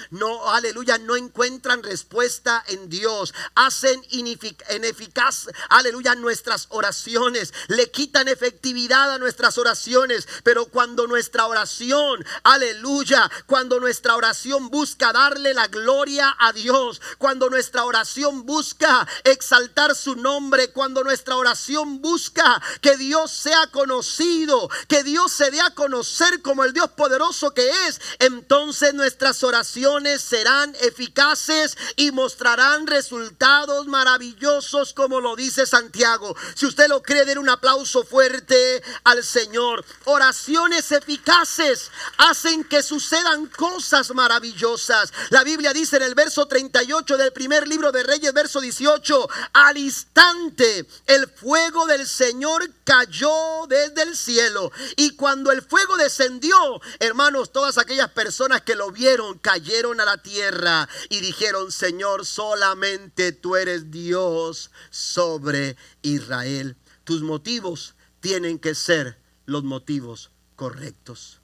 aleluya, no encuentran respuesta en Dios. Hacen ineficaz, aleluya, nuestras oraciones, le quitan efectividad a nuestras oraciones. Pero cuando nuestra oración, aleluya, cuando nuestra oración busca darle la gloria a Dios, cuando nuestra oración busca exaltar su nombre, cuando nuestra oración busca que Dios sea conocido, que Dios se dé a conocer como el Dios poderoso que es, entonces nuestras oraciones serán eficaces y mostrarán resultados maravillosos, como lo dice Santiago. Si usted lo cree, den un aplauso fuerte al Señor. Oraciones eficaces hacen que sucedan cosas maravillosas. La Biblia dice en el verso 38 del primer libro de Reyes, verso 18: al instante el fuego del Señor cayó desde el cielo, y cuando el fuego descendió, hermanos, todas aquellas personas que lo vieron cayeron a la tierra y dijeron: Señor, solamente tú eres Dios sobre Israel. Tus motivos tienen que ser los motivos correctos.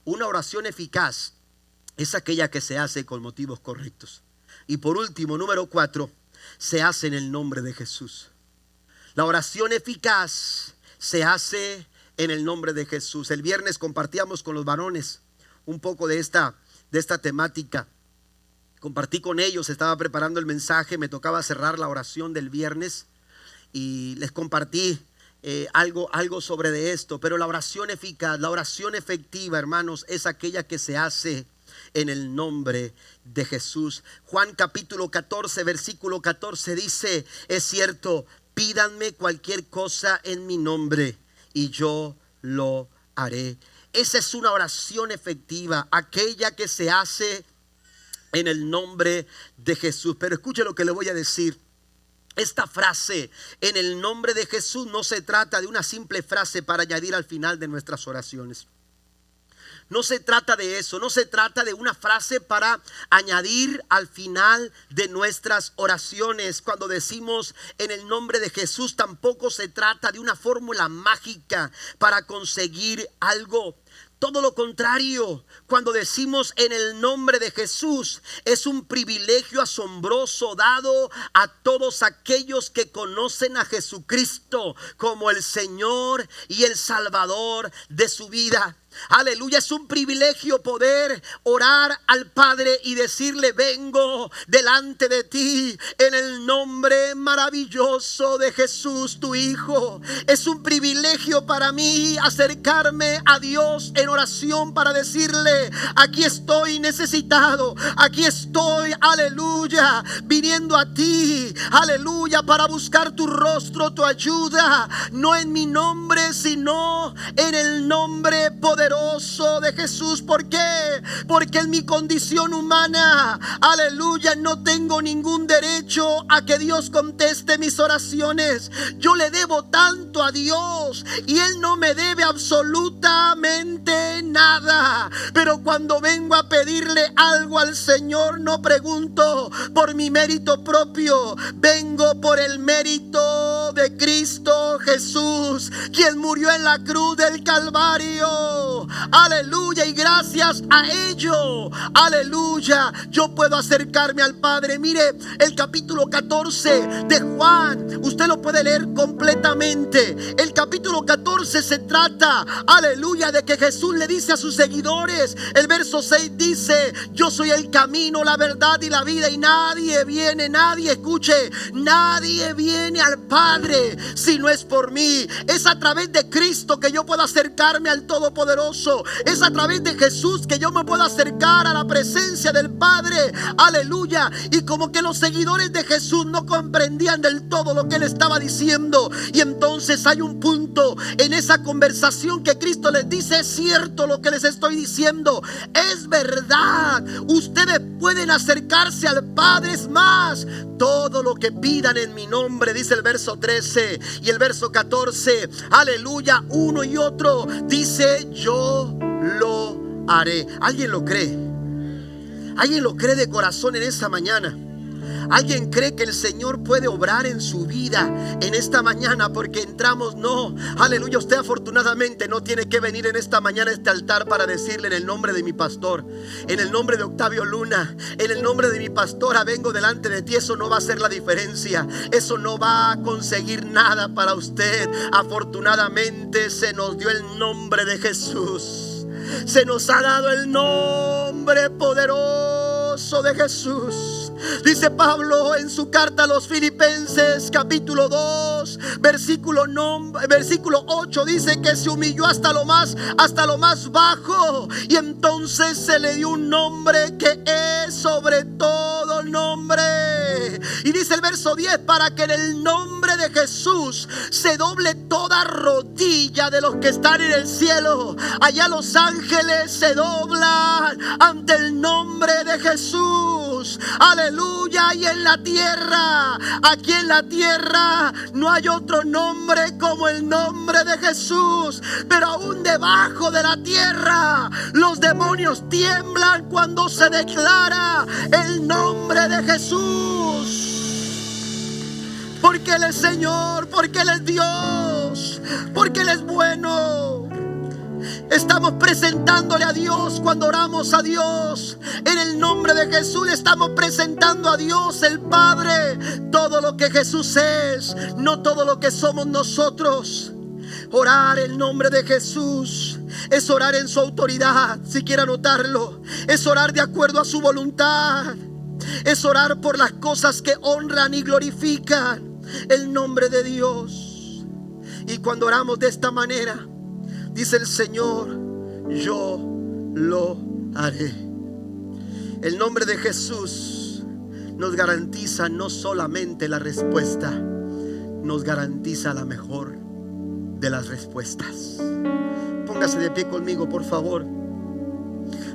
Una oración eficaz es aquella que se hace con motivos correctos. Y por último, número 4, se hace en el nombre de Jesús. La oración eficaz se hace en el nombre de Jesús. El viernes compartíamos con los varones un poco de esta temática. Compartí con ellos, estaba preparando el mensaje, me tocaba cerrar la oración del viernes y les compartí algo sobre de esto. Pero la oración eficaz, la oración efectiva, hermanos, es aquella que se hace en el nombre de Jesús. Juan capítulo 14, versículo 14 dice: es cierto, pídanme cualquier cosa en mi nombre y yo lo haré. Esa es una oración efectiva, aquella que se hace en el nombre de Jesús. Pero escuche lo que le voy a decir. Esta frase, en el nombre de Jesús, no se trata de una simple frase para añadir al final de nuestras oraciones. No se trata de eso, no se trata de una frase para añadir al final de nuestras oraciones. Cuando decimos en el nombre de Jesús, tampoco se trata de una fórmula mágica para conseguir algo. todo lo contrario, cuando decimos en el nombre de Jesús, es un privilegio asombroso dado a todos aquellos que conocen a Jesucristo como el Señor y el Salvador de su vida. Aleluya, es un privilegio poder orar al Padre y decirle: vengo delante de ti en el nombre maravilloso de Jesús, tu Hijo. Es un privilegio para mí acercarme a Dios en oración para decirle: aquí estoy necesitado, aquí estoy, aleluya, viniendo a ti, aleluya, para buscar tu rostro, tu ayuda, no en mi nombre, sino en el nombre poderoso de Jesús. ¿Por qué? Porque en mi condición humana, aleluya, no tengo ningún derecho a que Dios conteste mis oraciones. Yo le debo tanto a Dios y Él no me debe absolutamente nada. Pero cuando vengo a pedirle algo al Señor, no pregunto por mi mérito propio, vengo por el mérito de Cristo Jesús, quien murió en la cruz del Calvario. Aleluya, y gracias a ello, aleluya, yo puedo acercarme al Padre. Mire el capítulo 14 de Juan, usted lo puede leer completamente. El capítulo 14 se trata, aleluya, de que Jesús le dice a sus seguidores, el verso 6 dice: yo soy el camino, la verdad y la vida, y nadie viene al Padre si no es por mí. Es a través de Cristo que yo puedo acercarme al Todopoderoso. Es a través de Jesús que yo me puedo acercar a la presencia del Padre. Aleluya. Y como que los seguidores de Jesús no comprendían del todo lo que Él estaba diciendo. Y entonces hay un punto en esa conversación que Cristo les dice: es cierto lo que les estoy diciendo, es verdad. Ustedes pueden acercarse al Padre. Es más, todo lo que pidan en mi nombre, dice el verso 13 y el verso 14, aleluya, uno y otro dice: yo lo haré. ¿Alguien lo cree? ¿Alguien lo cree de corazón en esta mañana? ¿Alguien cree que el Señor puede obrar en su vida en esta mañana? Porque entramos, no, aleluya, usted afortunadamente no tiene que venir en esta mañana a este altar para decirle: en el nombre de mi pastor, en el nombre de Octavio Luna, en el nombre de mi pastora vengo delante de ti. Eso no va a hacer la diferencia, eso no va a conseguir nada para usted. Afortunadamente se nos dio el nombre de Jesús, se nos ha dado el nombre poderoso de Jesús. Dice Pablo en su carta a los Filipenses capítulo 2 versículo 8, dice que se humilló hasta lo más bajo, y entonces se le dio un nombre que es sobre todo nombre. Y dice el verso 10: para que en el nombre de Jesús se doble toda rodilla de los que están en el cielo. Allá los ángeles se doblan ante el nombre de Jesús. Aleluya. Y en la tierra, aquí en la tierra, no hay otro nombre como el nombre de Jesús. Pero aún debajo de la tierra, los demonios tiemblan cuando se declara el nombre de Jesús. Porque Él es Señor, porque Él es Dios, porque Él es bueno. Estamos presentándole a Dios cuando oramos a Dios. En el nombre de Jesús le estamos presentando a Dios el Padre todo lo que Jesús es, no todo lo que somos nosotros. Orar el nombre de Jesús es orar en su autoridad, si quiere anotarlo. Es orar de acuerdo a su voluntad. Es orar por las cosas que honran y glorifican el nombre de Dios. Y cuando oramos de esta manera, dice el Señor: yo lo haré. El nombre de Jesús nos garantiza no solamente la respuesta, nos garantiza la mejor de las respuestas. Póngase de pie conmigo, por favor.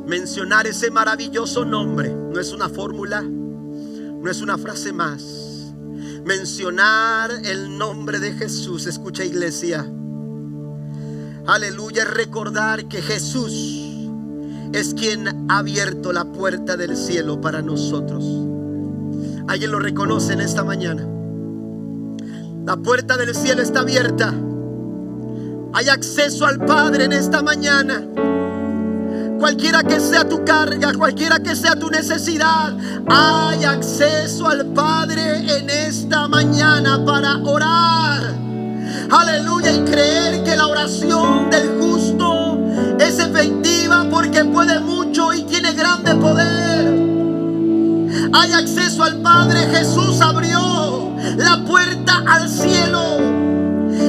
Mencionar ese maravilloso nombre no es una fórmula, no es una frase más. Mencionar el nombre de Jesús, escucha, iglesia, aleluya, es recordar que Jesús es quien ha abierto la puerta del cielo para nosotros. ¿Alguien lo reconoce en esta mañana? La puerta del cielo está abierta. Hay acceso al Padre en esta mañana. cualquiera que sea tu carga, cualquiera que sea tu necesidad, hay acceso al Padre en esta mañana para orar. Aleluya, y creer que la oración del justo es efectiva porque puede mucho y tiene grande poder. Hay acceso al Padre. Jesús abrió la puerta al cielo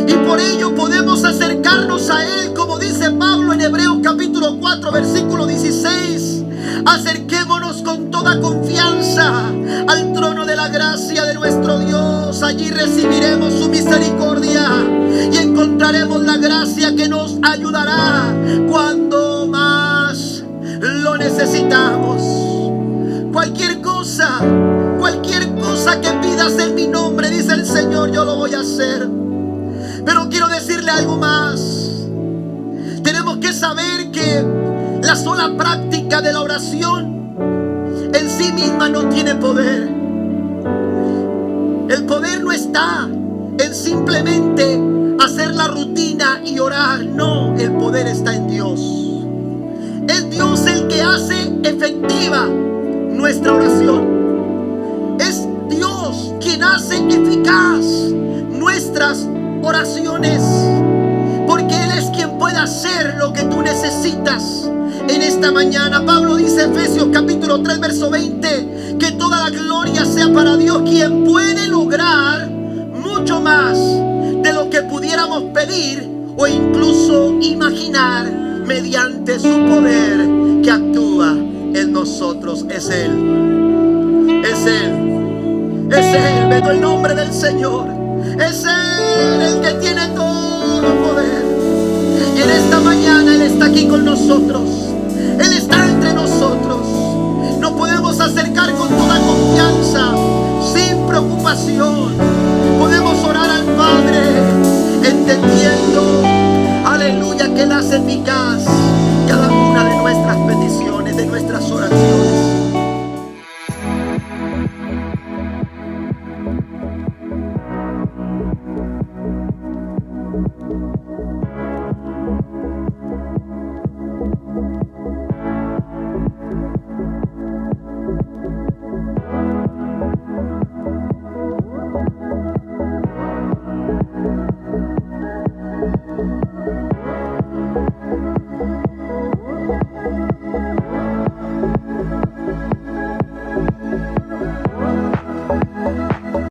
y por ello podemos acercarnos a Él, como dice Pablo en Hebreos capítulo 4 versículo 16. Acerquémonos con toda confianza al trono de la gracia de nuestro Dios. Allí recibiremos su misericordia y encontraremos la gracia que nos ayudará cuando más lo necesitamos. Cualquier cosa que pidas en mi nombre, dice el Señor, yo lo voy a hacer. Pero quiero decirle algo más. Tenemos que saber que la sola práctica de la oración en sí misma no tiene poder. El poder no está en simplemente hacer la rutina y orar. No, el poder está en Dios. Es Dios el que hace efectiva nuestra oración. Es Dios quien hace eficaz nuestras oraciones, porque Él es quien puede hacer lo que tú necesitas en esta mañana. Pablo dice en Efesios capítulo 3 verso 20 que toda la gloria sea para Dios, quien puede lograr mucho más de lo que pudiéramos pedir o incluso imaginar mediante su poder que actúa en nosotros. Es Él, es Él, es Él. Bendito el nombre del Señor. Es Él el que tiene todo poder. Y en esta mañana Él está aquí con nosotros.